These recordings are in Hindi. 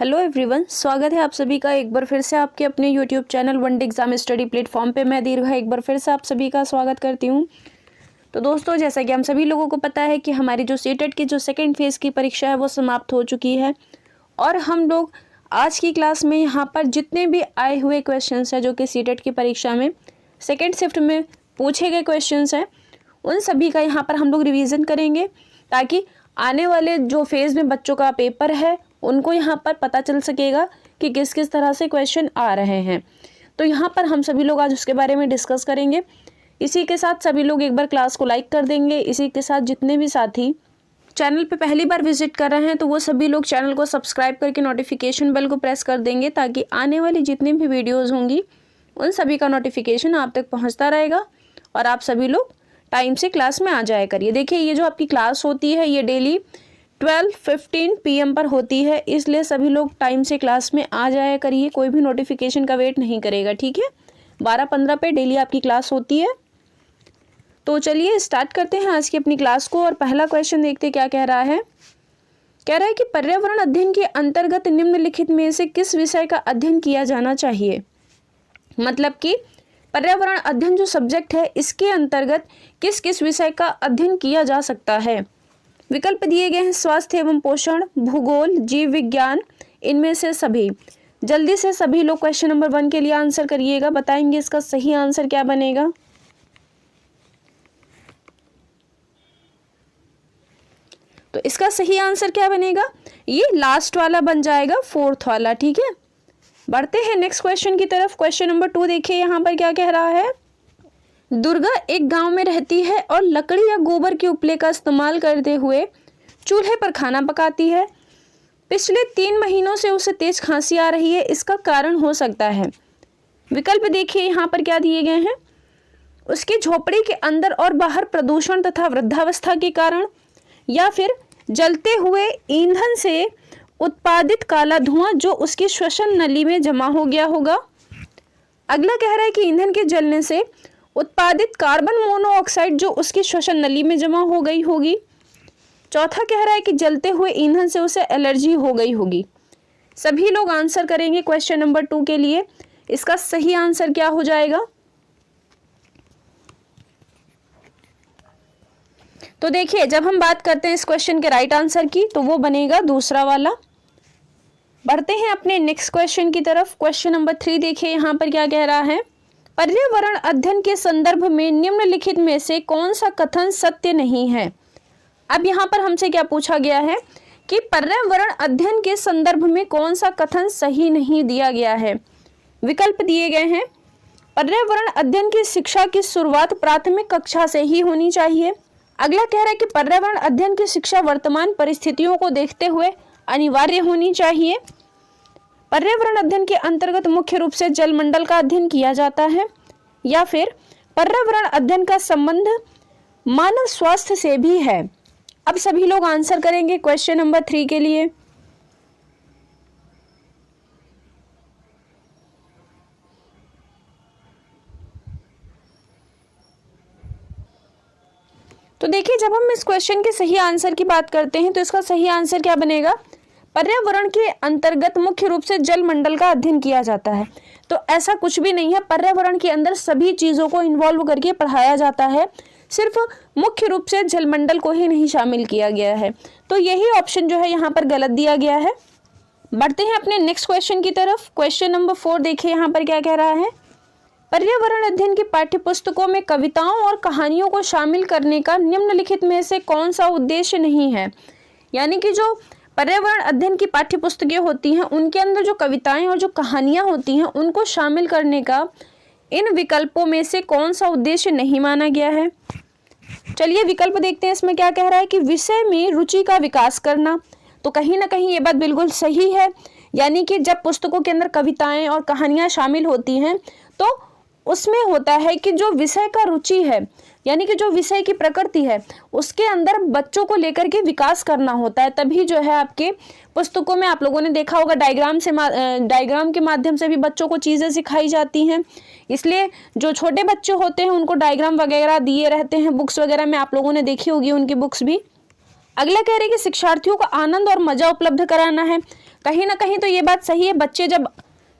हेलो एवरीवन, स्वागत है आप सभी का एक बार फिर से आपके अपने YouTube channel one day exam study platform पे। मैं दीर्घा एक बार फिर से आप सभी का स्वागत करती हूँ। तो दोस्तों, जैसा कि हम सभी लोगों को पता है कि हमारी जो सीटेट की जो सेकंड फेज़ की परीक्षा है वो समाप्त हो चुकी है और हम लोग आज की क्लास में यहाँ पर जितने भी आए हुए क्वेश्चन हैं जो कि सीटेट की परीक्षा में सेकेंड शिफ्ट में पूछे गए क्वेश्चन हैं उन सभी का यहाँ पर हम लोग रिविज़न करेंगे ताकि आने वाले जो फेज़ में बच्चों का पेपर है उनको यहाँ पर पता चल सकेगा कि किस किस तरह से क्वेश्चन आ रहे हैं। तो यहाँ पर हम सभी लोग आज उसके बारे में डिस्कस करेंगे। इसी के साथ सभी लोग एक बार क्लास को लाइक कर देंगे। इसी के साथ जितने भी साथी चैनल पे पहली बार विजिट कर रहे हैं तो वो सभी लोग चैनल को सब्सक्राइब करके नोटिफिकेशन बेल को प्रेस कर देंगे ताकि आने वाली जितनी भी वीडियोज़ होंगी उन सभी का नोटिफिकेशन आप तक पहुँचता रहेगा और आप सभी लोग टाइम से क्लास में आ जाया करिए। देखिए, ये जो आपकी क्लास होती है ये डेली 12:15 PM पर होती है, इसलिए सभी लोग टाइम से क्लास में आ जाया करिए। कोई भी नोटिफिकेशन का वेट नहीं करेगा, ठीक है। 12:15 पे डेली आपकी क्लास होती है। तो चलिए स्टार्ट करते हैं आज की अपनी क्लास को और पहला क्वेश्चन देखते क्या कह रहा है। कह रहा है कि पर्यावरण अध्ययन के अंतर्गत निम्नलिखित में से किस विषय का अध्ययन किया जाना चाहिए। मतलब कि पर्यावरण अध्ययन जो सब्जेक्ट है इसके अंतर्गत किस किस विषय का अध्ययन किया जा सकता है। विकल्प दिए गए हैं स्वास्थ्य एवं पोषण, भूगोल, जीव विज्ञान, इनमें से सभी। जल्दी से सभी लोग क्वेश्चन नंबर 1 के लिए आंसर करिएगा। बताएंगे इसका सही आंसर क्या बनेगा। तो इसका सही आंसर क्या बनेगा, ये लास्ट वाला बन जाएगा, 4th वाला, ठीक है। बढ़ते हैं नेक्स्ट क्वेश्चन की तरफ। क्वेश्चन नंबर 2 देखिए यहाँ पर क्या कह रहा है। दुर्गा एक गांव में रहती है और लकड़ी या गोबर के उपले का इस्तेमाल करते हुए चूल्हे पर खाना पकाती है। पिछले 3 महीनों से उसे तेज खांसी आ रही है, इसका कारण हो सकता है। विकल्प देखिए यहाँ पर क्या दिए गए हैं। उसकी झोपड़ी के अंदर और बाहर प्रदूषण तथा वृद्धावस्था के कारण, या फिर जलते हुए ईंधन से उत्पादित काला धुआं जो उसकी श्वसन नली में जमा हो गया होगा। अगला कह रहा है कि ईंधन के जलने से उत्पादित कार्बन मोनोऑक्साइड जो उसकी श्वसन नली में जमा हो गई होगी। चौथा कह रहा है कि जलते हुए ईंधन से उसे एलर्जी हो गई होगी। सभी लोग आंसर करेंगे क्वेश्चन नंबर 2 के लिए। इसका सही आंसर क्या हो जाएगा। तो देखिए, जब हम बात करते हैं इस क्वेश्चन के राइट आंसर की तो वो बनेगा दूसरा वाला। बढ़ते हैं अपने नेक्स्ट क्वेश्चन की तरफ। क्वेश्चन नंबर 3 देखिए यहाँ पर क्या कह रहा है। पर्यावरण अध्ययन के संदर्भ में निम्नलिखित में से कौन सा कथन सत्य नहीं है। अब यहाँ पर हमसे क्या पूछा गया है कि पर्यावरण अध्ययन के संदर्भ में कौन सा कथन सही नहीं दिया गया है। विकल्प दिए गए हैं। पर्यावरण अध्ययन की शिक्षा की शुरुआत प्राथमिक कक्षा से ही होनी चाहिए। अगला कह रहा है कि पर्यावरण अध्ययन की शिक्षा वर्तमान परिस्थितियों को देखते हुए अनिवार्य होनी चाहिए। पर्यावरण अध्ययन के अंतर्गत मुख्य रूप से जलमंडल का अध्ययन किया जाता है। या फिर पर्यावरण अध्ययन का संबंध मानव स्वास्थ्य से भी है। अब सभी लोग आंसर करेंगे क्वेश्चन नंबर 3 के लिए। तो देखिए, जब हम इस क्वेश्चन के सही आंसर की बात करते हैं तो इसका सही आंसर क्या बनेगा। पर्यावरण के अंतर्गत मुख्य रूप से जलमंडल का अध्ययन किया जाता है। तो ऐसा कुछ भी नहीं है, पर्यावरण के अंदर सभी चीज़ों को इन्वॉल्व करके पढ़ाया जाता है, सिर्फ मुख्य रूप से जलमंडल को ही नहीं शामिल किया गया है। तो यही ऑप्शन जो है यहाँ पर गलत दिया गया है। बढ़ते हैं अपने नेक्स्ट क्वेश्चन की तरफ। क्वेश्चन नंबर 4 देखिए यहाँ पर क्या कह रहा है। पर्यावरण अध्ययन की पाठ्यपुस्तकों में कविताओं और कहानियों को शामिल करने का निम्नलिखित में से कौन सा उद्देश्य नहीं है। यानी कि जो पर्यावरण अध्ययन की पाठ्यपुस्तकें होती हैं उनके अंदर जो कविताएं और जो कहानियां होती हैं उनको शामिल करने का इन विकल्पों में से कौन सा उद्देश्य नहीं माना गया है। चलिए विकल्प देखते हैं। इसमें क्या कह रहा है कि विषय में रुचि का विकास करना। तो कहीं ना कहीं ये बात बिल्कुल सही है। यानी कि जब पुस्तकों के अंदर कविताएं और कहानियां शामिल होती हैं तो उसमें होता है कि जो विषय का रुचि है, यानी कि जो विषय की प्रकृति है उसके अंदर बच्चों को लेकर के विकास करना होता है। तभी जो है आपके पुस्तकों में आप लोगों ने देखा होगा डायग्राम के माध्यम से भी बच्चों को चीज़ें सिखाई जाती हैं। इसलिए जो छोटे बच्चे होते हैं उनको डायग्राम वगैरह दिए रहते हैं बुक्स वगैरह में, आप लोगों ने देखी होगी उनकी बुक्स भी। अगला कह रहे हैं कि शिक्षार्थियों को आनंद और मजा उपलब्ध कराना है। कहीं ना कहीं तो ये बात सही है, बच्चे जब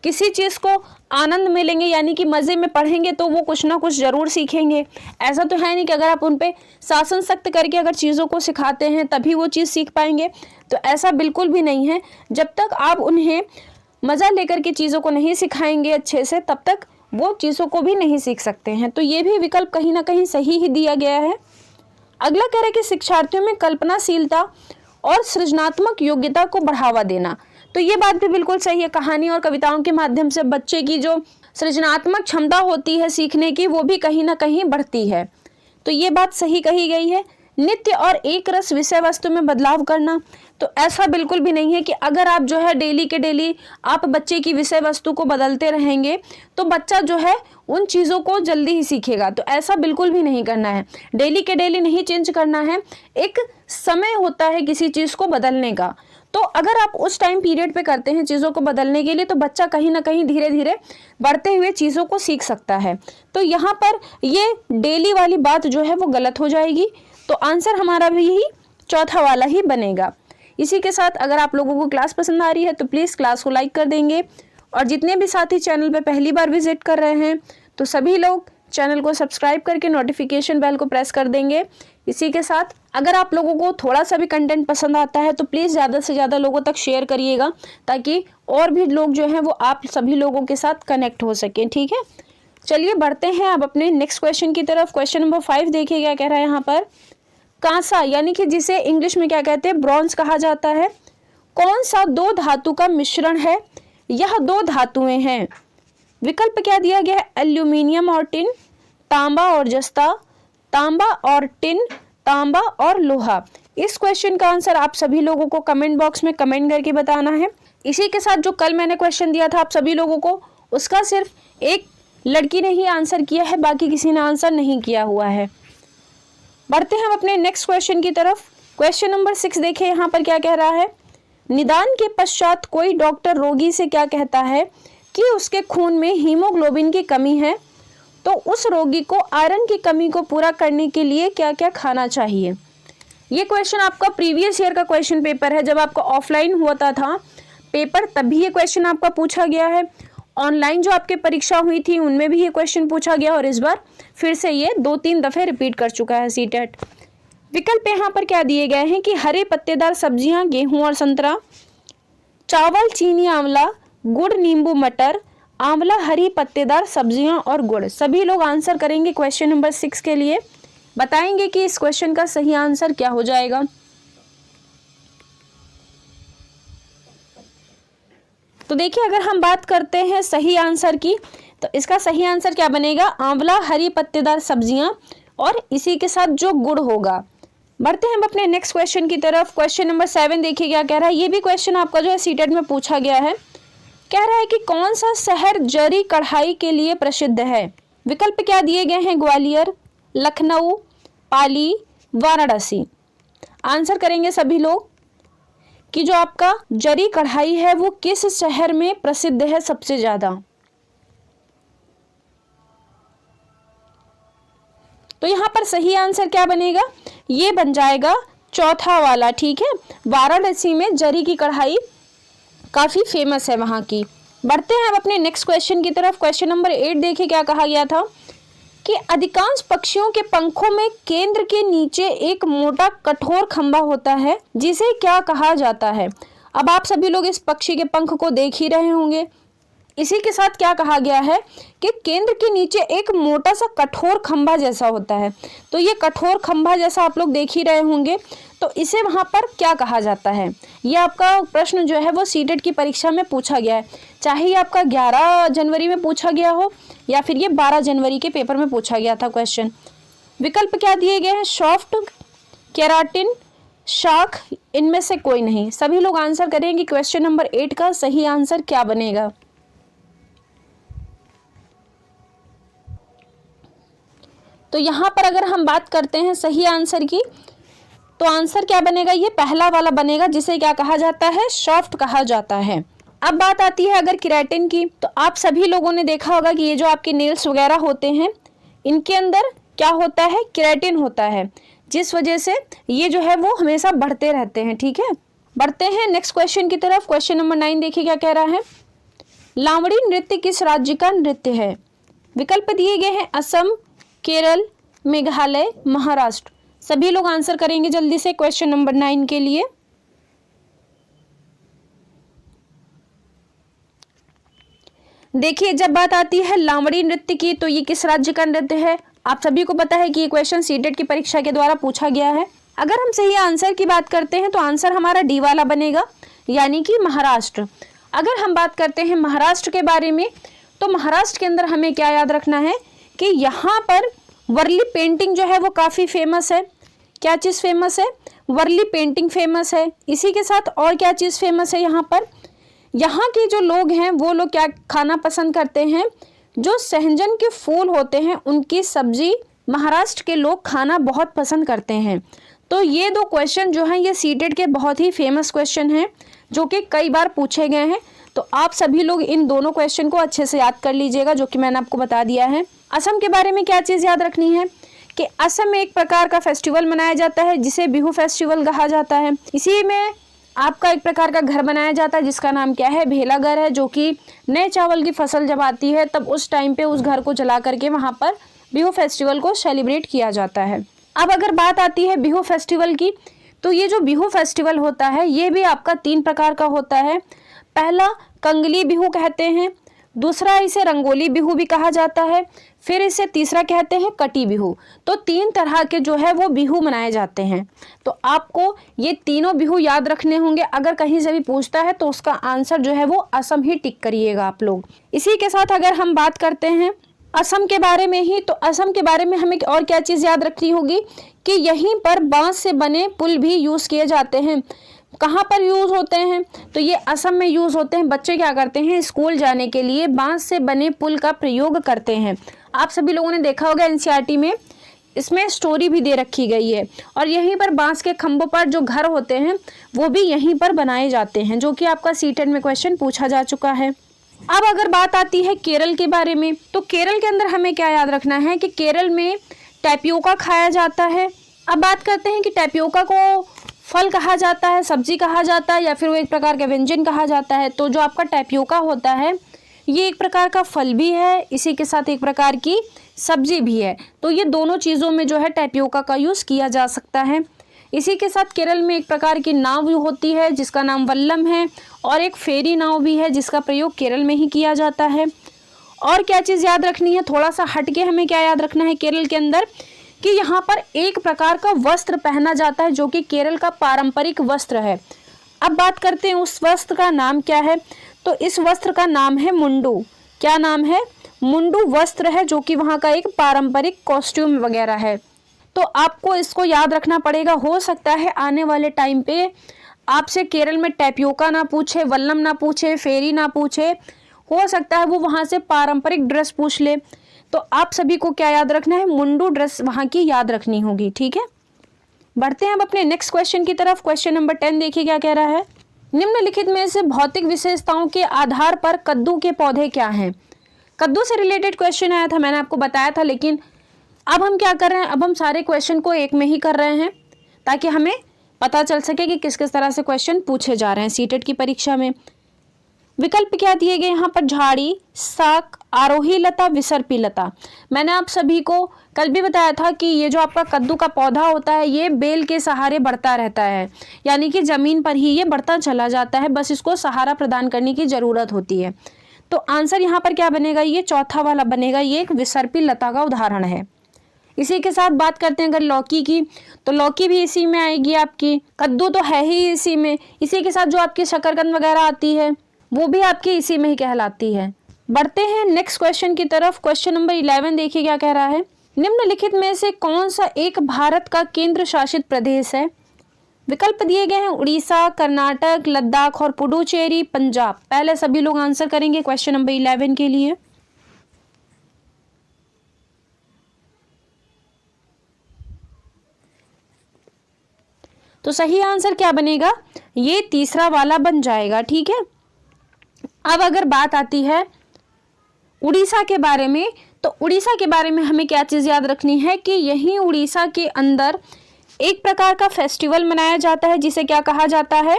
किसी चीज़ को आनंद मिलेंगे यानी कि मज़े में पढ़ेंगे तो वो कुछ ना कुछ ज़रूर सीखेंगे। ऐसा तो है नहीं कि अगर आप उन पे शासन सख्त करके अगर चीज़ों को सिखाते हैं तभी वो चीज़ सीख पाएंगे, तो ऐसा बिल्कुल भी नहीं है। जब तक आप उन्हें मज़ा लेकर के चीज़ों को नहीं सिखाएंगे अच्छे से, तब तक वो चीज़ों को भी नहीं सीख सकते हैं। तो ये भी विकल्प कहीं ना कहीं सही ही दिया गया है। अगला कह रहा है कि शिक्षार्थियों में कल्पनाशीलता और सृजनात्मक योग्यता को बढ़ावा देना। तो ये बात भी बिल्कुल सही है। कहानी और कविताओं के माध्यम से बच्चे की जो सृजनात्मक क्षमता होती है सीखने की, वो भी कहीं ना कहीं बढ़ती है। तो ये बात सही कही गई है। नित्य और एक रस विषय वस्तु में बदलाव करना, तो ऐसा बिल्कुल भी नहीं है कि अगर आप जो है डेली के डेली आप बच्चे की विषय वस्तु को बदलते रहेंगे तो बच्चा जो है उन चीज़ों को जल्दी ही सीखेगा। तो ऐसा बिल्कुल भी नहीं करना है, डेली के डेली नहीं चेंज करना है। एक समय होता है किसी चीज़ को बदलने का, तो अगर आप उस टाइम पीरियड पे करते हैं चीज़ों को बदलने के लिए, तो बच्चा कहीं ना कहीं धीरे धीरे बढ़ते हुए चीज़ों को सीख सकता है। तो यहाँ पर ये डेली वाली बात जो है वो गलत हो जाएगी। तो आंसर हमारा भी यही चौथा वाला ही बनेगा। इसी के साथ अगर आप लोगों को क्लास पसंद आ रही है तो प्लीज़ क्लास को लाइक कर देंगे, और जितने भी साथी चैनल पे पहली बार विजिट कर रहे हैं तो सभी लोग चैनल को सब्सक्राइब करके नोटिफिकेशन बेल को प्रेस कर देंगे। इसी के साथ अगर आप लोगों को थोड़ा सा भी कंटेंट पसंद आता है तो प्लीज़ ज़्यादा से ज़्यादा लोगों तक शेयर करिएगा, ताकि और भी लोग जो हैं वो आप सभी लोगों के साथ कनेक्ट हो सकें। ठीक है, चलिए बढ़ते हैं अब अपने नेक्स्ट क्वेश्चन की तरफ। क्वेश्चन नंबर 5 देखिए क्या कह रहा है यहाँ पर। कांसा यानी कि जिसे इंग्लिश में क्या कहते हैं, ब्रॉन्ज कहा जाता है, कौन सा दो धातु का मिश्रण है? यह दो धातुएं हैं। विकल्प क्या दिया गया है? एल्यूमिनियम और टिन, तांबा और जस्ता, तांबा और टिन, तांबा और लोहा। इस क्वेश्चन का आंसर आप सभी लोगों को कमेंट बॉक्स में कमेंट करके बताना है। इसी के साथ जो कल मैंने क्वेश्चन दिया था आप सभी लोगों को, उसका सिर्फ एक लड़की ने ही आंसर किया है, बाकी किसी ने आंसर नहीं किया हुआ है। बढ़ते हैं हम अपने नेक्स्ट क्वेश्चन की तरफ। क्वेश्चन नंबर 6 देखिए यहाँ पर क्या कह रहा है। निदान के पश्चात कोई डॉक्टर रोगी से क्या कहता है कि उसके खून में हीमोग्लोबिन की कमी है, तो उस रोगी को आयरन की कमी को पूरा करने के लिए क्या क्या खाना चाहिए? ये क्वेश्चन आपका प्रीवियस ईयर का क्वेश्चन पेपर है। जब आपका ऑफलाइन हुआ था पेपर तभी ये क्वेश्चन आपका पूछा गया है। ऑनलाइन जो आपके परीक्षा हुई थी उनमें भी ये क्वेश्चन पूछा गया, और इस बार फिर से ये 2-3 दफ़े रिपीट कर चुका है सीटेट। विकल्प यहाँ पर क्या दिए गए हैं कि हरे पत्तेदार सब्जियां, गेहूं और संतरा, चावल, चीनी, आंवला, गुड़, नींबू, मटर, आंवला, हरी पत्तेदार सब्जियां और गुड़। सभी लोग आंसर करेंगे क्वेश्चन नंबर 6 के लिए, बताएंगे कि इस क्वेश्चन का सही आंसर क्या हो जाएगा। तो देखिए अगर हम बात करते हैं सही आंसर की, तो इसका सही आंसर क्या बनेगा? आंवला, हरी पत्तेदार सब्जियां और इसी के साथ जो गुड़ होगा। बढ़ते हैं हम अपने नेक्स्ट क्वेश्चन की तरफ। क्वेश्चन नंबर 7 देखिए क्या कह रहा है। ये भी क्वेश्चन आपका जो है सीटेट में पूछा गया है। कह रहा है कि कौन सा शहर जरी कढ़ाई के लिए प्रसिद्ध है? विकल्प क्या दिए गए हैं? ग्वालियर, लखनऊ, पाली, वाराणसी। आंसर करेंगे सभी लोग कि जो आपका जरी कढ़ाई है वो किस शहर में प्रसिद्ध है सबसे ज्यादा। तो यहाँ पर सही आंसर क्या बनेगा? ये बन जाएगा चौथा वाला। ठीक है, वाराणसी में जरी की कढ़ाई काफी फेमस है वहां की। बढ़ते हैं अब अपने नेक्स्ट क्वेश्चन की तरफ। क्वेश्चन नंबर 8 देखिए क्या कहा गया था कि अधिकांश पक्षियों के पंखों में केंद्र के नीचे एक मोटा कठोर खंभा होता है, जिसे क्या कहा जाता है? अब आप सभी लोग इस पक्षी के पंख को देख ही रहे होंगे। इसी के साथ क्या कहा गया है कि केंद्र के नीचे एक मोटा सा कठोर खंभा जैसा होता है। तो ये कठोर खंभा जैसा आप लोग देख ही रहे होंगे, तो इसे वहां पर क्या कहा जाता है? ये आपका प्रश्न जो है वो सीटेट की परीक्षा में पूछा गया है, चाहे ये आपका 11 जनवरी में पूछा गया हो या फिर ये 12 जनवरी के पेपर में पूछा गया था क्वेश्चन। विकल्प क्या दिए गए हैं? सॉफ्ट, केराटिन, शाख, इनमें से कोई नहीं। सभी लोग आंसर करेंगे क्वेश्चन नंबर 8 का सही आंसर क्या बनेगा। तो यहाँ पर अगर हम बात करते हैं सही आंसर की, तो आंसर क्या बनेगा? ये पहला वाला बनेगा, जिसे क्या कहा जाता है? सॉफ्ट कहा जाता है। अब बात आती है अगर केराटिन की, तो आप सभी लोगों ने देखा होगा कि ये जो आपके नेल्स वगैरह होते हैं इनके अंदर क्या होता है? केराटिन होता है, जिस वजह से ये जो है वो हमेशा बढ़ते रहते हैं। ठीक है, बढ़ते हैं नेक्स्ट क्वेश्चन की तरफ। क्वेश्चन नंबर 9 देखिए क्या कह रहा है। लावड़ी नृत्य किस राज्य का नृत्य है? विकल्प दिए गए हैं असम, केरल, मेघालय, महाराष्ट्र। सभी लोग आंसर करेंगे जल्दी से क्वेश्चन नंबर 9 के लिए। देखिए, जब बात आती है लावड़ी नृत्य की तो ये किस राज्य का नृत्य है? आप सभी को पता है कि ये क्वेश्चन सीटेट की परीक्षा के द्वारा पूछा गया है। अगर हम सही आंसर की बात करते हैं तो आंसर हमारा डी वाला बनेगा, यानी कि महाराष्ट्र। अगर हम बात करते हैं महाराष्ट्र के बारे में तो महाराष्ट्र के अंदर हमें क्या याद रखना है कि यहाँ पर वर्ली पेंटिंग जो है वो काफ़ी फेमस है। क्या चीज़ फेमस है? वर्ली पेंटिंग फेमस है। इसी के साथ और क्या चीज़ फेमस है यहाँ पर? यहाँ के जो लोग हैं वो लोग क्या खाना पसंद करते हैं? जो सहजन के फूल होते हैं उनकी सब्जी महाराष्ट्र के लोग खाना बहुत पसंद करते हैं। तो ये दो क्वेश्चन जो हैं ये सीटेट के बहुत ही फेमस क्वेश्चन हैं जो कि कई बार पूछे गए हैं। तो आप सभी लोग इन दोनों क्वेश्चन को अच्छे से याद कर लीजिएगा, जो कि मैंने आपको बता दिया है। असम के बारे में क्या चीज़ याद रखनी है कि असम में एक प्रकार का फेस्टिवल मनाया जाता है जिसे बिहू फेस्टिवल कहा जाता है। इसी में आपका एक प्रकार का घर बनाया जाता है जिसका नाम क्या है? भेला घर है, जो कि नए चावल की फसल जब आती है तब उस टाइम पे उस घर को जला करके वहाँ पर बिहू फेस्टिवल को सेलिब्रेट किया जाता है। अब अगर बात आती है बिहू फेस्टिवल की तो ये जो बिहू फेस्टिवल होता है ये भी आपका 3 प्रकार का होता है। पहला कंगली बिहू कहते हैं, दूसरा इसे रंगोली बिहू भी कहा जाता है, फिर इसे तीसरा कहते हैं कटी बिहू। तो 3 तरह के जो है वो बिहू मनाए जाते हैं। तो आपको ये तीनों बिहू याद रखने होंगे। अगर कहीं से भी पूछता है तो उसका आंसर जो है वो असम ही टिक करिएगा आप लोग। इसी के साथ अगर हम बात करते हैं असम के बारे में ही तो असम के बारे में हमें और क्या चीज़ याद रखनी होगी कि यहीं पर बांस से बने पुल भी यूज़ किए जाते हैं। कहाँ पर यूज़ होते हैं? तो ये असम में यूज़ होते हैं। बच्चे क्या करते हैं? स्कूल जाने के लिए बांस से बने पुल का प्रयोग करते हैं। आप सभी लोगों ने देखा होगा एनसीईआरटी में इसमें स्टोरी भी दे रखी गई है। और यहीं पर बांस के खंभों पर जो घर होते हैं वो भी यहीं पर बनाए जाते हैं, जो कि आपका सीटेट में क्वेश्चन पूछा जा चुका है। अब अगर बात आती है केरल के बारे में तो केरल के अंदर हमें क्या याद रखना है कि केरल में टैपियोका खाया जाता है। अब बात करते हैं कि टैपियोका को फल कहा जाता है, सब्जी कहा जाता है, या फिर वो एक प्रकार का व्यंजन कहा जाता है। तो जो आपका टैपियोका होता है ये एक प्रकार का फल भी है, इसी के साथ एक प्रकार की सब्जी भी है। तो ये दोनों चीज़ों में जो है टैपियोका का यूज़ किया जा सकता है। इसी के साथ केरल में एक प्रकार की नाव होती है जिसका नाम वल्लम है, और एक फेरी नाव भी है जिसका प्रयोग केरल में ही किया जाता है। और क्या चीज़ याद रखनी है? थोड़ा सा हटके हमें क्या याद रखना है केरल के अंदर कि यहाँ पर एक प्रकार का वस्त्र पहना जाता है जो कि केरल का पारंपरिक वस्त्र है। अब बात करते हैं उस वस्त्र का नाम क्या है। तो इस वस्त्र का नाम है मुंडू। क्या नाम है? मुंडू वस्त्र है, जो कि वहाँ का एक पारंपरिक कॉस्ट्यूम वगैरह है। तो आपको इसको याद रखना पड़ेगा। हो सकता है आने वाले टाइम पे आपसे केरल में टैपियोका ना पूछे, वल्लम ना पूछे, फेरी ना पूछे, हो सकता है वो वहाँ से पारंपरिक ड्रेस पूछ ले। तो आप सभी को क्या याद रखना है? मुंडू ड्रेस वहाँ की याद रखनी होगी। ठीक है, बढ़ते हैं अब अपने नेक्स्ट क्वेश्चन की तरफ। क्वेश्चन नंबर 10 देखिए क्या कह रहा है। निम्नलिखित में से भौतिक विशेषताओं के आधार पर कद्दू के पौधे क्या हैं? कद्दू से रिलेटेड क्वेश्चन आया था, मैंने आपको बताया था, लेकिन अब हम क्या कर रहे हैं? अब हम सारे क्वेश्चन को एक में ही कर रहे हैं ताकि हमें पता चल सके कि किस किस तरह से क्वेश्चन पूछे जा रहे हैं सीटेट की परीक्षा में। विकल्प क्या दिए गए यहाँ पर? झाड़ी, साग, आरोही लता, विसर्पी लता। मैंने आप सभी को कल भी बताया था कि ये जो आपका कद्दू का पौधा होता है ये बेल के सहारे बढ़ता रहता है, यानी कि ज़मीन पर ही ये बढ़ता चला जाता है, बस इसको सहारा प्रदान करने की ज़रूरत होती है। तो आंसर यहाँ पर क्या बनेगा? ये चौथा वाला बनेगा। ये एक विसर्पी लता का उदाहरण है। इसी के साथ बात करते हैं अगर लौकी की तो लौकी भी इसी में आएगी आपकी। कद्दू तो है ही इसी में। इसी के साथ जो आपकी शकरकंद वगैरह आती है वो भी आपकी इसी में ही कहलाती है। बढ़ते हैं नेक्स्ट क्वेश्चन की तरफ। क्वेश्चन नंबर 11 देखिए क्या कह रहा है। निम्नलिखित में से कौन सा एक भारत का केंद्र शासित प्रदेश है? विकल्प दिए गए हैं उड़ीसा, कर्नाटक, लद्दाख और पुडुचेरी, पंजाब। पहले सभी लोग आंसर करेंगे क्वेश्चन नंबर 11 के लिए। तो सही आंसर क्या बनेगा? ये तीसरा वाला बन जाएगा। ठीक है, अब अगर बात आती है उड़ीसा के बारे में तो उड़ीसा के बारे में हमें क्या चीज़ याद रखनी है कि यहीं उड़ीसा के अंदर एक प्रकार का फेस्टिवल मनाया जाता है जिसे क्या कहा जाता है?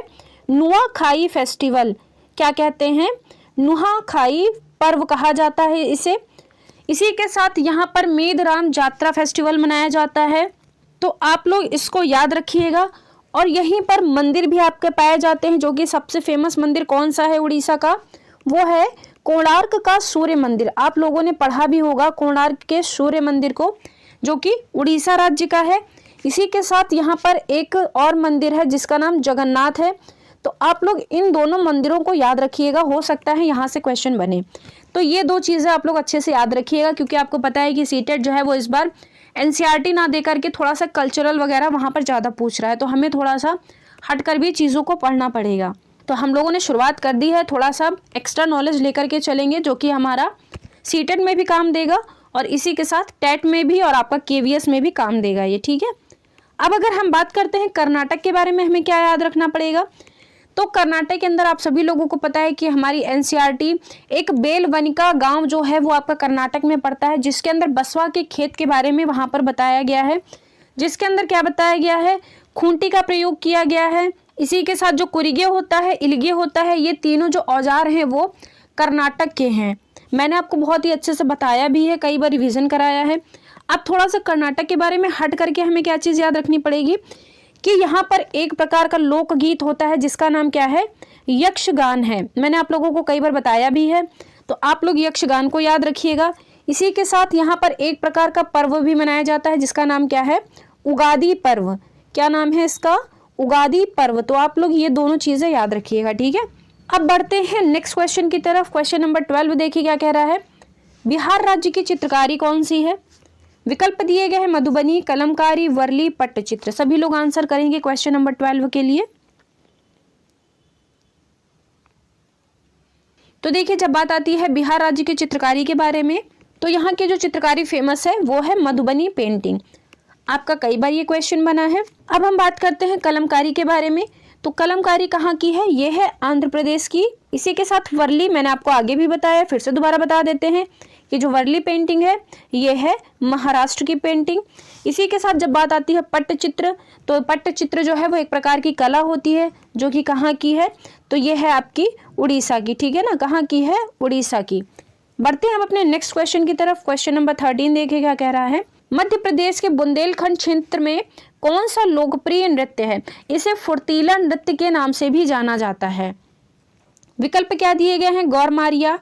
नुआखाई फेस्टिवल, क्या कहते हैं, नुआखाई पर्व कहा जाता है इसे। इसी के साथ यहाँ पर मेदराम जात्रा फेस्टिवल मनाया जाता है, तो आप लोग इसको याद रखिएगा। और यहीं पर मंदिर भी आपके पाए जाते हैं, जो कि सबसे फेमस मंदिर कौन सा है उड़ीसा का, वो है कोणार्क का सूर्य मंदिर। आप लोगों ने पढ़ा भी होगा कोणार्क के सूर्य मंदिर को, जो कि उड़ीसा राज्य का है। इसी के साथ यहाँ पर एक और मंदिर है जिसका नाम जगन्नाथ है। तो आप लोग इन दोनों मंदिरों को याद रखिएगा, हो सकता है यहाँ से क्वेश्चन बने। तो ये दो चीज़ें आप लोग अच्छे से याद रखिएगा, क्योंकि आपको पता है कि सीटेट जो है वो इस बार एनसीईआरटी ना दे करके थोड़ा सा कल्चरल वगैरह वहाँ पर ज़्यादा पूछ रहा है, तो हमें थोड़ा सा हटकर भी चीज़ों को पढ़ना पड़ेगा। तो हम लोगों ने शुरुआत कर दी है, थोड़ा सा एक्स्ट्रा नॉलेज लेकर के चलेंगे, जो कि हमारा सीटेट में भी काम देगा और इसी के साथ टेट में भी और आपका केवीएस में भी काम देगा ये, ठीक है। अब अगर हम बात करते हैं कर्नाटक के बारे में, हमें क्या याद रखना पड़ेगा, तो कर्नाटक के अंदर आप सभी लोगों को पता है कि हमारी एनसीईआरटी एक बेलवनिका गांव जो है वो आपका कर्नाटक में पड़ता है, जिसके अंदर बसवा के खेत के बारे में वहां पर बताया गया है, जिसके अंदर क्या बताया गया है, खूंटी का प्रयोग किया गया है। इसी के साथ जो कुरिगे होता है, इलगे होता है, ये तीनों जो औजार हैं वो कर्नाटक के हैं। मैंने आपको बहुत ही अच्छे से बताया भी है, कई बार रिविजन कराया है। अब थोड़ा सा कर्नाटक के बारे में हट करके हमें क्या चीज़ याद रखनी पड़ेगी कि यहाँ पर एक प्रकार का लोकगीत होता है जिसका नाम क्या है, यक्षगान है। मैंने आप लोगों को कई बार बताया भी है, तो आप लोग यक्षगान को याद रखिएगा। इसी के साथ यहाँ पर एक प्रकार का पर्व भी मनाया जाता है जिसका नाम क्या है, उगादी पर्व। क्या नाम है इसका, उगादी पर्व। तो आप लोग ये दोनों चीज़ें याद रखिएगा, ठीक है। अब बढ़ते हैं नेक्स्ट क्वेश्चन की तरफ। क्वेश्चन नंबर 12 देखिए क्या कह रहा है, बिहार राज्य की चित्रकारी कौन सी है। विकल्प दिए गए हैं मधुबनी, कलमकारी, वर्ली, पट्टचित्र। सभी लोग आंसर करेंगे क्वेश्चन नंबर 12 के लिए। तो देखिए, जब बात आती है बिहार राज्य की चित्रकारी के बारे में, तो यहाँ की जो चित्रकारी फेमस है वो है मधुबनी पेंटिंग। आपका कई बार ये क्वेश्चन बना है। अब हम बात करते हैं कलमकारी के बारे में। तो कलमकारी कहाँ की है, ये है आंध्र प्रदेश की। इसी के साथ वर्ली मैंने आपको आगे भी बताया, फिर से दोबारा बता देते हैं कि जो वर्ली पेंटिंग है ये है महाराष्ट्र की पेंटिंग। इसी के साथ जब बात आती है पट्टचित्र, तो पट्टचित्र जो है वो एक प्रकार की कला होती है जो कि कहाँ की है, तो ये है आपकी उड़ीसा की, ठीक है ना, कहाँ की है, उड़ीसा की। बढ़ते हैं हम अपने नेक्स्ट क्वेश्चन की तरफ। क्वेश्चन नंबर 13 देखिए क्या कह रहा है, मध्य प्रदेश के बुंदेलखंड क्षेत्र में कौन सा लोकप्रिय नृत्य है, इसे फुर्तीला नृत्य के नाम से भी जाना जाता है। विकल्प क्या दिए गए हैं, गौरमारिया,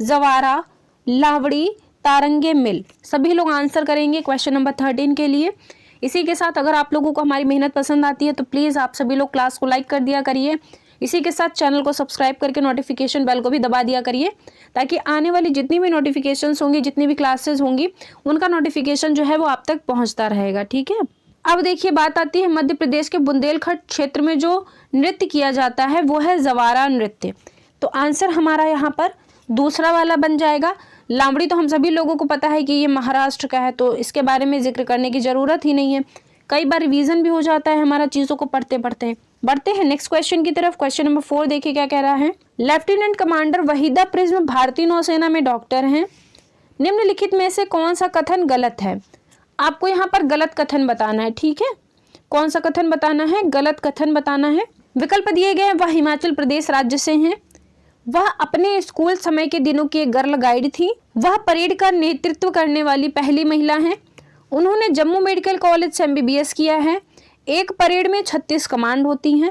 जवारा, लावड़ी, तारंगे मिल। सभी लोग आंसर करेंगे क्वेश्चन नंबर 13 के लिए। इसी के साथ अगर आप लोगों को हमारी मेहनत पसंद आती है तो प्लीज़ आप सभी लोग क्लास को लाइक कर दिया करिए। इसी के साथ चैनल को सब्सक्राइब करके नोटिफिकेशन बेल को भी दबा दिया करिए, ताकि आने वाली जितनी भी नोटिफिकेशंस होंगी, जितनी भी क्लासेस होंगी, उनका नोटिफिकेशन जो है वो आप तक पहुँचता रहेगा, ठीक है। अब देखिए, बात आती है मध्य प्रदेश के बुंदेलखंड क्षेत्र में जो नृत्य किया जाता है वो है जवारा नृत्य। तो आंसर हमारा यहाँ पर दूसरा वाला बन जाएगा। लावड़ी तो हम सभी लोगों को पता है कि ये महाराष्ट्र का है, तो इसके बारे में जिक्र करने की ज़रूरत ही नहीं है, कई बार रिवीजन भी हो जाता है हमारा चीज़ों को पढ़ते पढ़ते। बढ़ते हैं नेक्स्ट क्वेश्चन की तरफ। क्वेश्चन नंबर 4 देखिए क्या कह रहा है, लेफ्टिनेंट कमांडर वहीदा प्रिज्म भारतीय नौसेना में डॉक्टर हैं। निम्नलिखित में से कौन सा कथन गलत है। आपको यहाँ पर गलत कथन बताना है, ठीक है। कौन सा कथन बताना है, गलत कथन बताना है। विकल्प दिए गए हैं, वह हिमाचल प्रदेश राज्य से हैं, वह अपने स्कूल समय के दिनों की एक गर्ल गाइड थी, वह परेड का नेतृत्व करने वाली पहली महिला हैं, उन्होंने जम्मू मेडिकल कॉलेज से MBBS किया है, एक परेड में 36 कमांड होती हैं।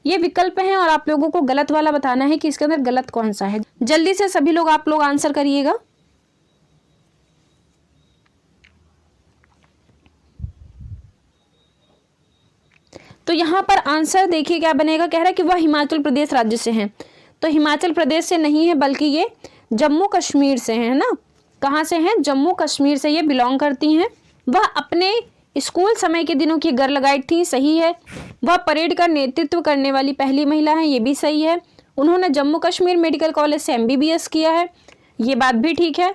ये विकल्प हैं और आप लोगों को गलत वाला बताना है कि इसके अंदर गलत कौन सा है। जल्दी से सभी लोग आप लोग आंसर करिएगा। तो यहाँ पर आंसर देखिए क्या बनेगा, कह रहा है कि वह हिमाचल प्रदेश राज्य से हैं। तो हिमाचल प्रदेश से नहीं है, बल्कि ये जम्मू कश्मीर से है ना। कहाँ से हैं, जम्मू कश्मीर से ये बिलोंग करती हैं। वह अपने स्कूल समय के दिनों की गर्ल गाइड थी, सही है। वह परेड का नेतृत्व करने वाली पहली महिला है, ये भी सही है। उन्होंने जम्मू कश्मीर मेडिकल कॉलेज से MBBS किया है, ये बात भी ठीक है।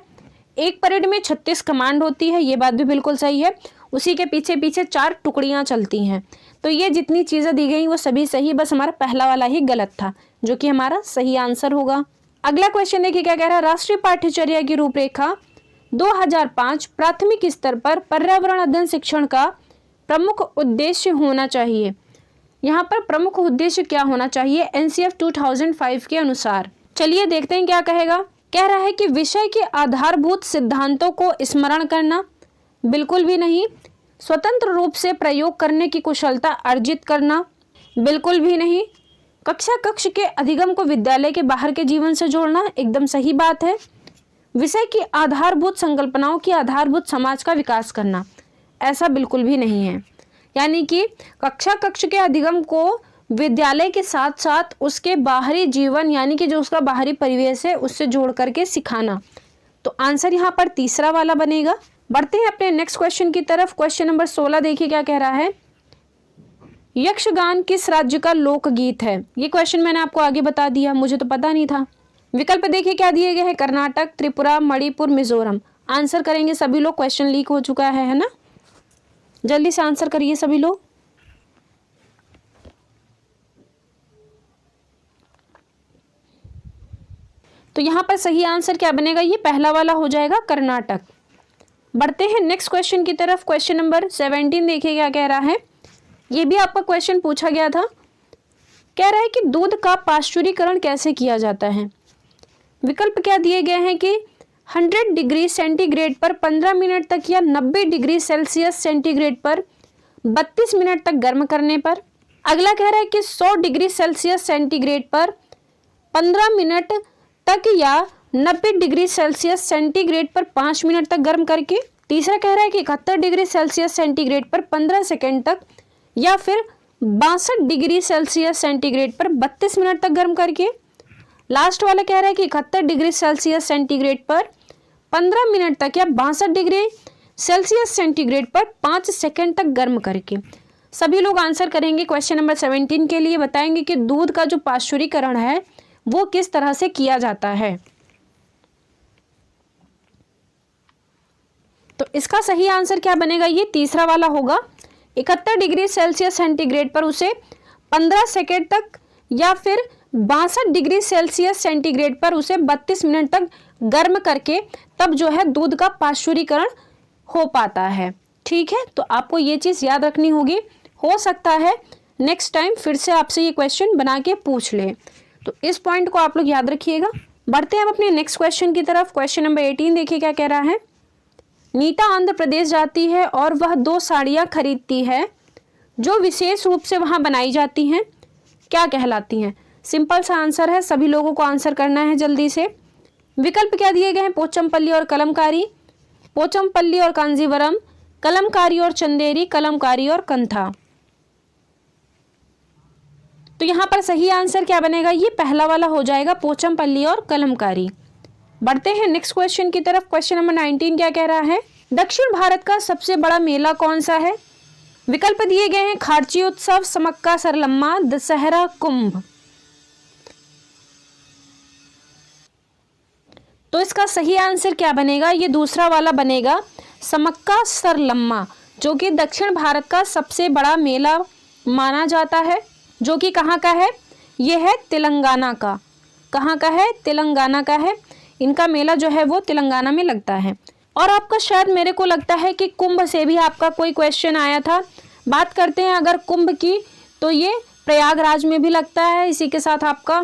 एक परेड में 36 कमांड होती है, ये बात भी बिल्कुल सही है। उसी के पीछे पीछे 4 टुकड़ियाँ चलती हैं। तो ये जितनी चीज़ें दी गई वो सभी सही, बस हमारा पहला वाला ही गलत था, जो कि हमारा सही आंसर होगा। अगला क्वेश्चन देखिए क्या कह रहा है, राष्ट्रीय पाठ्यचर्या की रूपरेखा 2005 प्राथमिक स्तर पर पर्यावरण अध्ययन शिक्षण का प्रमुख उद्देश्य होना चाहिए। यहाँ पर प्रमुख उद्देश्य क्या होना चाहिए एनसीएफ 2005 के अनुसार। चलिए देखते हैं क्या कहेगा। कह रहा है कि विषय के आधारभूत सिद्धांतों को स्मरण करना, बिल्कुल भी नहीं। स्वतंत्र रूप से प्रयोग करने की कुशलता अर्जित करना, बिल्कुल भी नहीं। कक्ष के अधिगम को विद्यालय के बाहर के जीवन से जोड़ना, एकदम सही बात है। विषय की आधारभूत संकल्पनाओं की आधारभूत समाज का विकास करना, ऐसा बिल्कुल भी नहीं है। यानी कि कक्ष के अधिगम को विद्यालय के साथ साथ उसके बाहरी जीवन यानी कि जो उसका बाहरी परिवेश है उससे जोड़ करके सिखाना। तो आंसर यहाँ पर तीसरा वाला बनेगा। बढ़ते हैं अपने नेक्स्ट क्वेश्चन की तरफ। क्वेश्चन नंबर 16 देखिए क्या कह रहा है। यक्षगान किस राज्य का लोकगीत है? ये क्वेश्चन मैंने आपको आगे बता दिया, मुझे तो पता नहीं था। विकल्प देखिए क्या दिए गए हैं, कर्नाटक, त्रिपुरा, मणिपुर, मिजोरम। आंसर करेंगे सभी लोग, क्वेश्चन लीक हो चुका है ना। जल्दी से आंसर करिए सभी लोग। तो यहाँ पर सही आंसर क्या बनेगा, ये पहला वाला हो जाएगा, कर्नाटक। बढ़ते हैं नेक्स्ट क्वेश्चन की तरफ। क्वेश्चन नंबर 17 देखिए क्या कह रहा है। ये भी आपका क्वेश्चन पूछा गया था। कह रहा है कि दूध का पाश्चुरीकरण कैसे किया जाता है। विकल्प क्या दिए गए हैं कि 100 डिग्री सेंटीग्रेड पर 15 मिनट तक या 90 डिग्री सेल्सियस सेंटीग्रेड पर 32 मिनट तक गर्म करने पर। अगला कह रहा है कि 100 डिग्री सेल्सियस सेंटीग्रेड पर 15 मिनट तक या 90 डिग्री सेल्सियस सेंटीग्रेड पर 5 मिनट तक गर्म करके। तीसरा कह रहा है कि 71 डिग्री सेल्सियस सेंटीग्रेड पर 15 सेकेंड तक या फिर 62 डिग्री सेल्सियस सेंटीग्रेड पर 32 मिनट तक गर्म करके। लास्ट वाला कह रहा है कि 71 डिग्री सेल्सियस सेंटीग्रेड पर 15 मिनट तक या 62 डिग्री सेल्सियस सेंटीग्रेड पर 5 सेकेंड तक गर्म करके। सभी लोग आंसर करेंगे क्वेश्चन नंबर 17 के लिए। बताएंगे कि दूध का जो पाश्चुरीकरण है वो किस तरह से किया जाता है। तो इसका सही आंसर क्या बनेगा, ये तीसरा वाला होगा। 71 डिग्री सेल्सियस सेंटीग्रेड पर उसे 15 सेकेंड तक या फिर 62 डिग्री सेल्सियस सेंटीग्रेड पर उसे 32 मिनट तक गर्म करके तब जो है दूध का पाश्चुरीकरण हो पाता है। ठीक है, तो आपको ये चीज़ याद रखनी होगी। हो सकता है नेक्स्ट टाइम फिर से आपसे ये क्वेश्चन बना के पूछ ले, तो इस पॉइंट को आप लोग याद रखिएगा। बढ़ते हैं हम अपने नेक्स्ट क्वेश्चन की तरफ। क्वेश्चन नंबर 18 देखिए क्या कह रहा है। नीता आंध्र प्रदेश जाती है और वह 2 साड़ियाँ खरीदती है जो विशेष रूप से वहाँ बनाई जाती हैं, क्या कहलाती हैं? सिंपल सा आंसर है, सभी लोगों को आंसर करना है जल्दी से। विकल्प क्या दिए गए हैं, पोचमपल्ली और कलमकारी, पोचमपल्ली और कांजीवरम, कलमकारी और चंदेरी, कलमकारी और कंथा। तो यहाँ पर सही आंसर क्या बनेगा, ये पहला वाला हो जाएगा, पोचमपल्ली और कलमकारी। बढ़ते हैं नेक्स्ट क्वेश्चन की तरफ। क्वेश्चन नंबर 19 क्या कह रहा है। दक्षिण भारत का सबसे बड़ा मेला कौन सा है? विकल्प दिए गए हैं, खार्ची उत्सव, समक्का सरलम्मा, दशहरा, कुंभ। तो इसका सही आंसर क्या बनेगा, ये दूसरा वाला बनेगा, समक्का सरलम्मा, जो कि दक्षिण भारत का सबसे बड़ा मेला माना जाता है, जो कि कहाँ का है, ये है तेलंगाना का। कहाँ का है, तेलंगाना का है। इनका मेला जो है वो तेलंगाना में लगता है। और आपका शायद मेरे को लगता है कि कुंभ से भी आपका कोई क्वेश्चन आया था। बात करते हैं अगर कुंभ की, तो ये प्रयागराज में भी लगता है। इसी के साथ आपका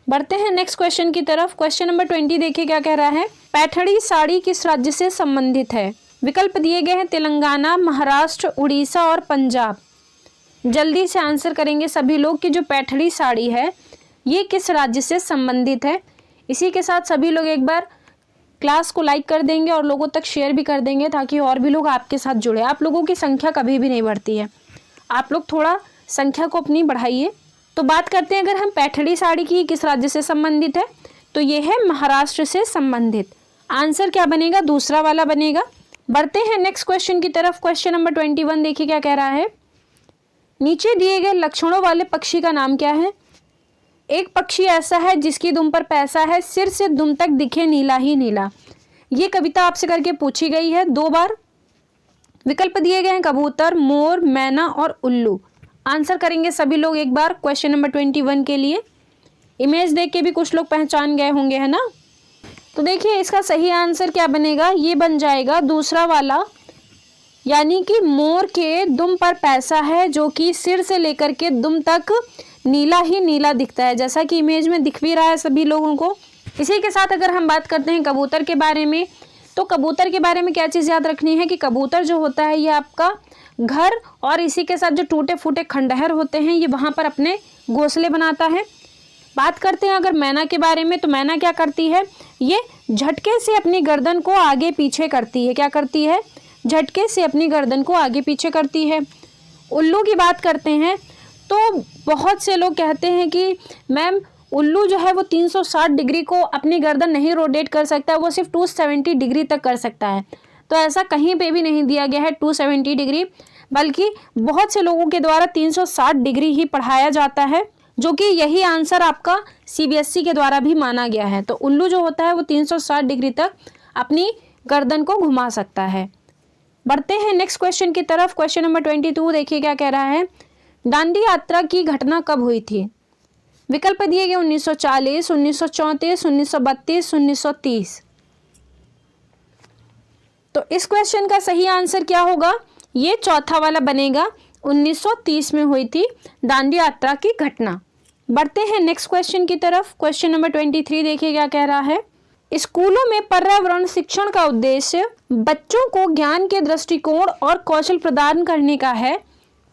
बढ़ते हैं नेक्स्ट क्वेश्चन की तरफ। क्वेश्चन नंबर 20 देखिए क्या कह रहा है। पैठणी साड़ी किस राज्य से संबंधित है? विकल्प दिए गए हैं, तेलंगाना, महाराष्ट्र, उड़ीसा और पंजाब। जल्दी से आंसर करेंगे सभी लोग कि जो पैठणी साड़ी है ये किस राज्य से संबंधित है। इसी के साथ सभी लोग एक बार क्लास को लाइक कर देंगे और लोगों तक शेयर भी कर देंगे ताकि और भी लोग आपके साथ जुड़े। आप लोगों की संख्या कभी भी नहीं बढ़ती है, आप लोग थोड़ा संख्या को अपनी बढ़ाइए। तो बात करते हैं अगर हम पैठणी साड़ी की किस राज्य से संबंधित है, तो ये है महाराष्ट्र से संबंधित। आंसर क्या बनेगा, दूसरा वाला बनेगा। बढ़ते हैं नेक्स्ट क्वेश्चन की तरफ। क्वेश्चन नंबर 21 देखिए क्या कह रहा है। नीचे दिए गए लक्षणों वाले पक्षी का नाम क्या है? एक पक्षी ऐसा है जिसकी दुम पर पैसा है, सिर से दुम तक दिखे नीला ही नीला। ये कविता आपसे करके पूछी गई है 2 बार। विकल्प दिए गए हैं, कबूतर, मोर, मैना और उल्लू। आंसर करेंगे सभी लोग एक बार क्वेश्चन नंबर 21 के लिए। इमेज देख के भी कुछ लोग पहचान गए होंगे, है ना। तो देखिए इसका सही आंसर क्या बनेगा, ये बन जाएगा दूसरा वाला, यानी कि मोर के दुम पर पैसा है, जो कि सिर से लेकर के दुम तक नीला ही नीला दिखता है, जैसा कि इमेज में दिख भी रहा है सभी लोगों को। इसी के साथ अगर हम बात करते हैं कबूतर के बारे में, तो कबूतर के बारे में क्या चीज़ याद रखनी है कि कबूतर जो होता है ये आपका घर और इसी के साथ जो टूटे फूटे खंडहर होते हैं ये वहाँ पर अपने घोंसले बनाता है। बात करते हैं अगर मैना के बारे में, तो मैना क्या करती है, ये झटके से अपनी गर्दन को आगे पीछे करती है। क्या करती है, झटके से अपनी गर्दन को आगे पीछे करती है। उल्लू की बात करते हैं तो बहुत से लोग कहते हैं कि मैम उल्लू जो है वो 360 डिग्री को अपनी गर्दन नहीं रोटेट कर सकता है, वो सिर्फ 270 डिग्री तक कर सकता है। तो ऐसा कहीं पे भी नहीं दिया गया है 270 डिग्री, बल्कि बहुत से लोगों के द्वारा 360 डिग्री ही पढ़ाया जाता है, जो कि यही आंसर आपका CBSE के द्वारा भी माना गया है। तो उल्लू जो होता है वो 360 डिग्री तक अपनी गर्दन को घुमा सकता है। बढ़ते हैं नेक्स्ट क्वेश्चन की तरफ। क्वेश्चन नंबर 22 देखिए क्या कह रहा है, दांडी यात्रा की घटना कब हुई थी? विकल्प दिए गए 1940, 1934, 1932, 1930। तो इस क्वेश्चन का सही आंसर क्या होगा, ये चौथा वाला बनेगा। 1930 में हुई थी दांडी यात्रा की घटना। बढ़ते हैं नेक्स्ट क्वेश्चन की तरफ। क्वेश्चन नंबर 23 देखिए क्या कह रहा है, स्कूलों में पर्यावरण शिक्षण का उद्देश्य बच्चों को ज्ञान के दृष्टिकोण और कौशल प्रदान करने का है,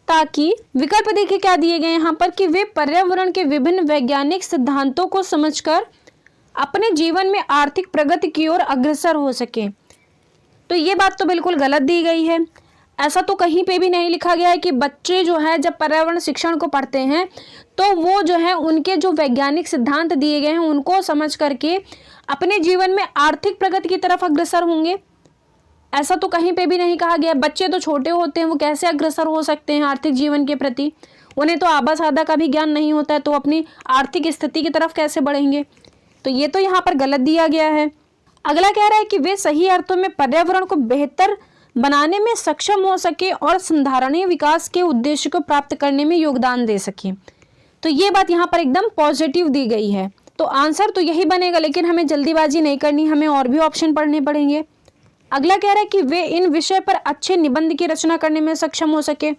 ताकि विकल्प देखिए क्या दिए गए यहाँ पर कि वे पर्यावरण के विभिन्न वैज्ञानिक सिद्धांतों को समझकर अपने जीवन में आर्थिक प्रगति की ओर अग्रसर हो सके। तो ये बात तो बिल्कुल गलत दी गई है। ऐसा तो कहीं पे भी नहीं लिखा गया है कि बच्चे जो है जब पर्यावरण शिक्षण को पढ़ते हैं तो वो जो है उनके जो वैज्ञानिक सिद्धांत दिए गए हैं उनको समझ करके अपने जीवन में आर्थिक प्रगति की तरफ अग्रसर होंगे। ऐसा तो कहीं पे भी नहीं कहा गया। बच्चे तो छोटे होते हैं, वो कैसे अग्रसर हो सकते हैं आर्थिक जीवन के प्रति? उन्हें तो आबा सादा का भी ज्ञान नहीं होता है, तो अपनी आर्थिक स्थिति की तरफ कैसे बढ़ेंगे? तो ये तो यहाँ पर गलत दिया गया है। अगला कह रहा है कि वे सही अर्थों में पर्यावरण को बेहतर बनाने में सक्षम हो सके और संधारणीय विकास के उद्देश्य को प्राप्त करने में योगदान दे सके। तो ये बात यहाँ पर एकदम पॉजिटिव दी गई है। तो आंसर तो यही बनेगा, लेकिन हमें जल्दीबाजी नहीं करनी, हमें और भी ऑप्शन पढ़ने पड़ेंगे। अगला कह रहा है कि वे इन विषय पर अच्छे निबंध की रचना करने में सक्षम हो सके।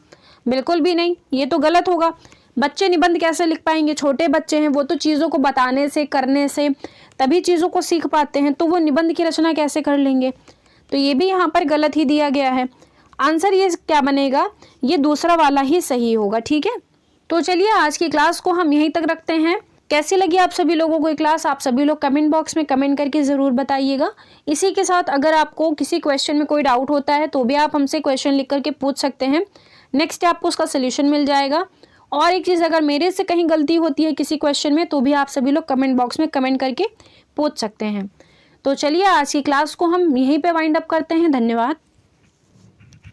बिल्कुल भी नहीं, ये तो गलत होगा। बच्चे निबंध कैसे लिख पाएंगे? छोटे बच्चे हैं, वो तो चीज़ों को बताने से, करने से तभी चीज़ों को सीख पाते हैं, तो वो निबंध की रचना कैसे कर लेंगे? तो ये भी यहाँ पर गलत ही दिया गया है। आंसर ये क्या बनेगा, ये दूसरा वाला ही सही होगा। ठीक है, तो चलिए आज की क्लास को हम यहीं तक रखते हैं। कैसी लगी आप सभी लोगों को ये क्लास, आप सभी लोग कमेंट बॉक्स में कमेंट करके ज़रूर बताइएगा। इसी के साथ अगर आपको किसी क्वेश्चन में कोई डाउट होता है तो भी आप हमसे क्वेश्चन लिख करके पूछ सकते हैं। नेक्स्ट आपको उसका सोल्यूशन मिल जाएगा। और एक चीज़, अगर मेरे से कहीं गलती होती है किसी क्वेश्चन में तो भी आप सभी लोग कमेंट बॉक्स में कमेंट करके पूछ सकते हैं। तो चलिए आज की क्लास को हम यहीं पे वाइंड अप करते हैं। धन्यवाद।